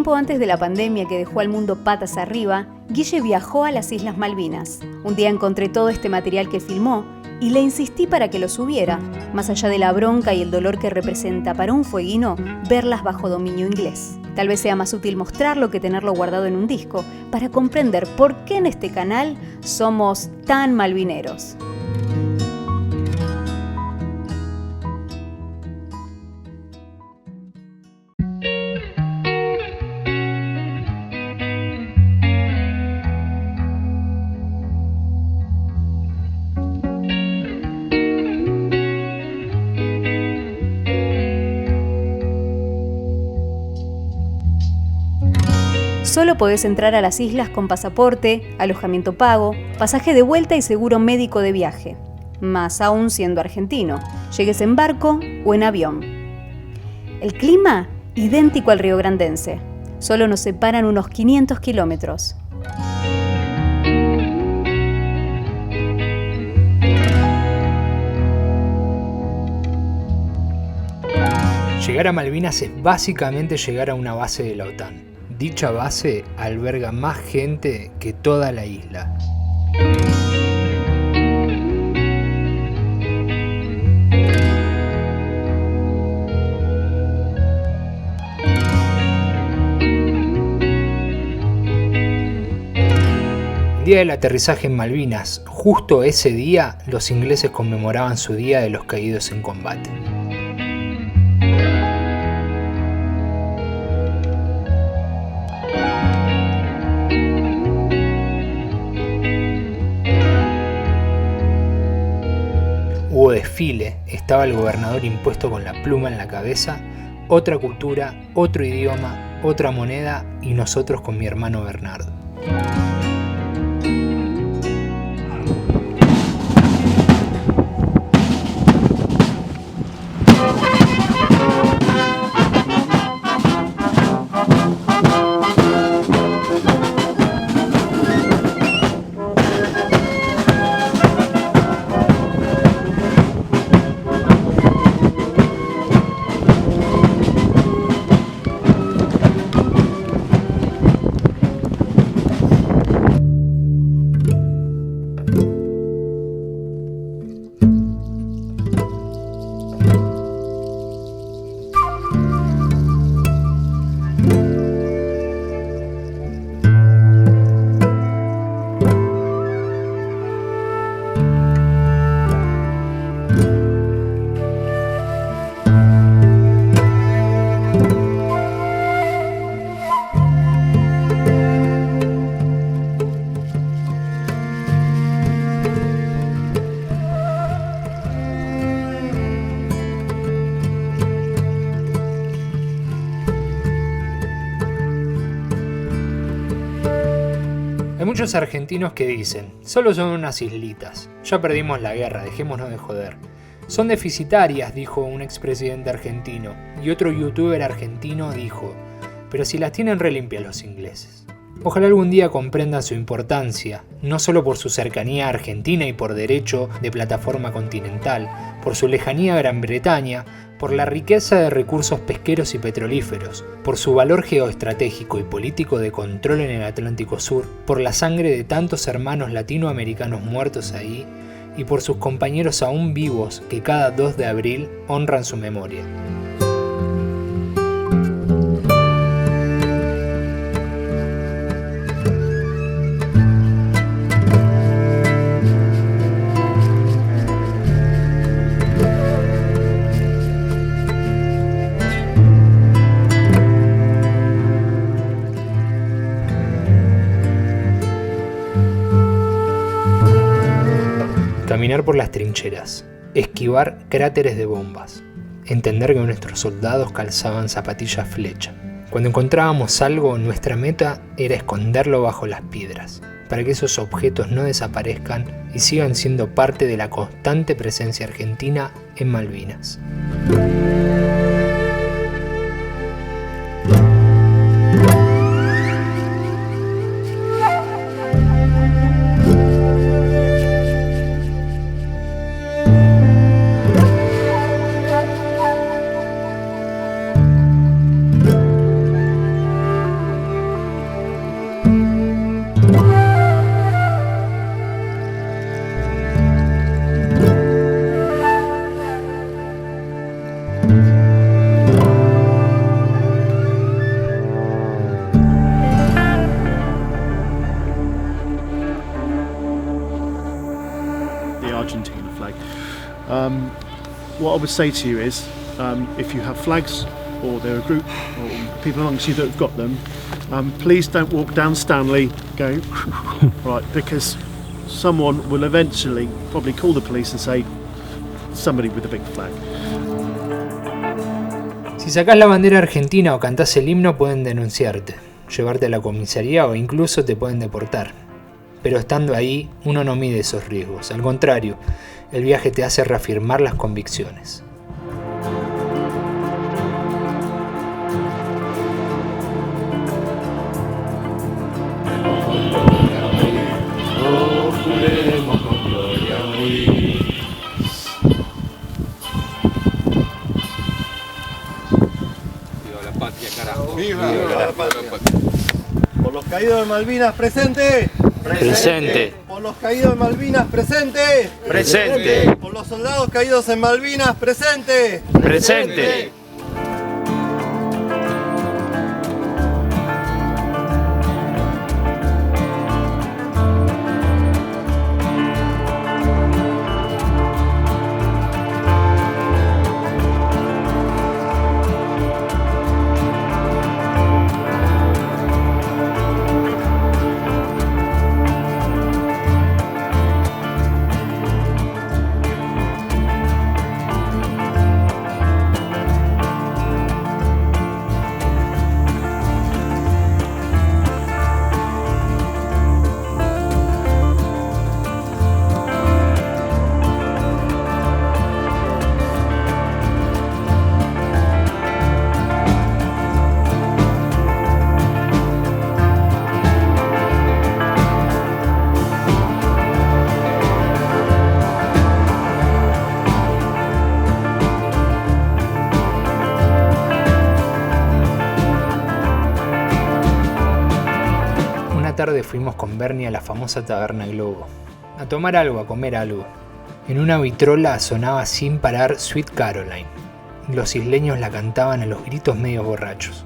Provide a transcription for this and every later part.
tiempo antes de la pandemia que dejó al mundo patas arriba, Guille viajó a las Islas Malvinas. Un día encontré todo este material que filmó y le insistí para que lo subiera, más allá de la bronca y el dolor que representa para un fueguino verlas bajo dominio inglés. Tal vez sea más útil mostrarlo que tenerlo guardado en un disco, para comprender por qué en este canal somos tan malvineros. Solo podés entrar a las islas con pasaporte, alojamiento pago, pasaje de vuelta y seguro médico de viaje. Más aún siendo argentino, llegues en barco o en avión. El clima, idéntico al riograndense. Solo nos separan unos 500 kilómetros. Llegar a Malvinas es básicamente llegar a una base de la OTAN. Dicha base alberga más gente que toda la isla. El día del aterrizaje en Malvinas, justo ese día, los ingleses conmemoraban su Día de los Caídos en Combate. Hubo desfile, estaba el gobernador impuesto con la pluma en la cabeza, otra cultura, otro idioma, otra moneda y nosotros con mi hermano Bernardo. Hay muchos argentinos que dicen, solo son unas islitas, ya perdimos la guerra, dejémonos de joder. Son deficitarias, dijo un expresidente argentino, y otro youtuber argentino dijo, pero si las tienen re limpias los ingleses. Ojalá algún día comprendan su importancia, no solo por su cercanía a Argentina y por derecho de plataforma continental, por su lejanía a Gran Bretaña, por la riqueza de recursos pesqueros y petrolíferos, por su valor geoestratégico y político de control en el Atlántico Sur, por la sangre de tantos hermanos latinoamericanos muertos ahí y por sus compañeros aún vivos que cada 2 de abril honran su memoria. Caminar por las trincheras, esquivar cráteres de bombas, entender que nuestros soldados calzaban zapatillas flecha. Cuando encontrábamos algo, nuestra meta era esconderlo bajo las piedras, para que esos objetos no desaparezcan y sigan siendo parte de la constante presencia argentina en Malvinas. Argentina flag. What I would say to you is, if you have flags or there are a group or people amongst you that have got them, please don't walk down Stanley going right, because someone will eventually probably call the police and say somebody with a big flag. Si sacás la bandera argentina o cantás el himno pueden denunciarte, llevarte a la comisaría o incluso te pueden deportar. Pero estando ahí, uno no mide esos riesgos. Al contrario, el viaje te hace reafirmar las convicciones. Viva la patria, carajo. Viva la patria. Por los caídos de Malvinas, presente. Presente. Por los caídos de Malvinas, presente. Presente. Por los soldados caídos en Malvinas, presente. Presente. Tarde fuimos con Bernie a la famosa taberna Globo, a tomar algo, a comer algo. En una vitrola sonaba sin parar Sweet Caroline. Los isleños la cantaban a los gritos medio borrachos.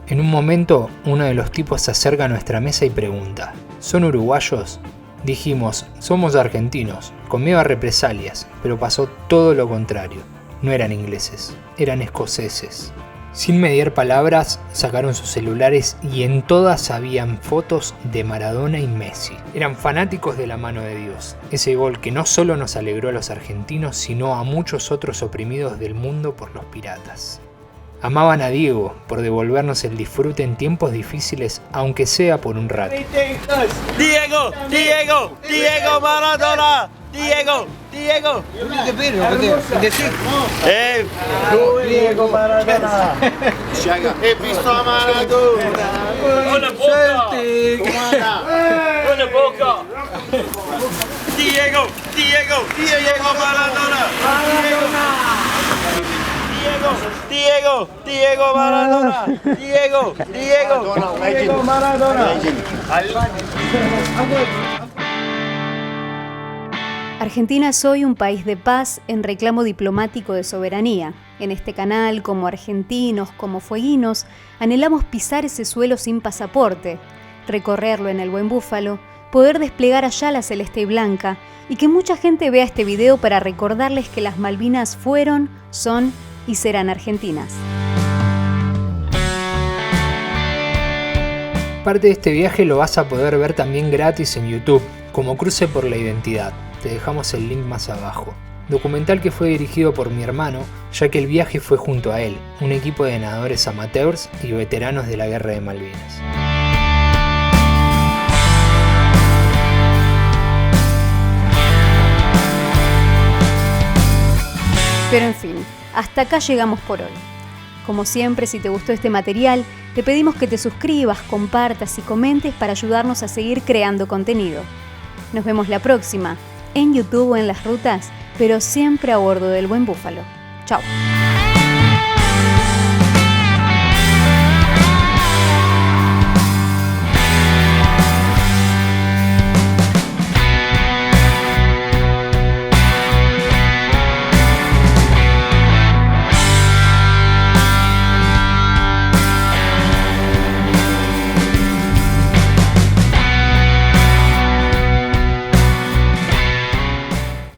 En un momento, uno de los tipos se acerca a nuestra mesa y pregunta: ¿son uruguayos? Dijimos: somos argentinos, con miedo a represalias, pero pasó todo lo contrario. No eran ingleses, eran escoceses. Sin mediar palabras, sacaron sus celulares y en todas habían fotos de Maradona y Messi. Eran fanáticos de la mano de Dios. Ese gol que no solo nos alegró a los argentinos, sino a muchos otros oprimidos del mundo por los piratas. Amaban a Diego por devolvernos el disfrute en tiempos difíciles, aunque sea por un rato. Diego, Diego, Diego Maradona, Diego, Diego. Diego Maradona. He visto a Maradona. Buena boca. Buena boca. Diego, Diego, Diego Maradona. Diego, Diego Maradona. Diego, Diego, Diego Maradona. Argentina es hoy un país de paz en reclamo diplomático de soberanía. En este canal, como argentinos, como fueguinos, anhelamos pisar ese suelo sin pasaporte, recorrerlo en el Buen Búfalo, poder desplegar allá la celeste y blanca, y que mucha gente vea este video para recordarles que las Malvinas fueron, son y serán argentinas. Parte de este viaje lo vas a poder ver también gratis en YouTube, como Cruce por la Identidad. Te dejamos el link más abajo. Documental que fue dirigido por mi hermano, ya que el viaje fue junto a él, un equipo de nadadores amateurs y veteranos de la Guerra de Malvinas. Pero en fin, hasta acá llegamos por hoy. Como siempre, si te gustó este material, te pedimos que te suscribas, compartas y comentes para ayudarnos a seguir creando contenido. Nos vemos la próxima, en YouTube o en las rutas, pero siempre a bordo del Buen Búfalo. Chao.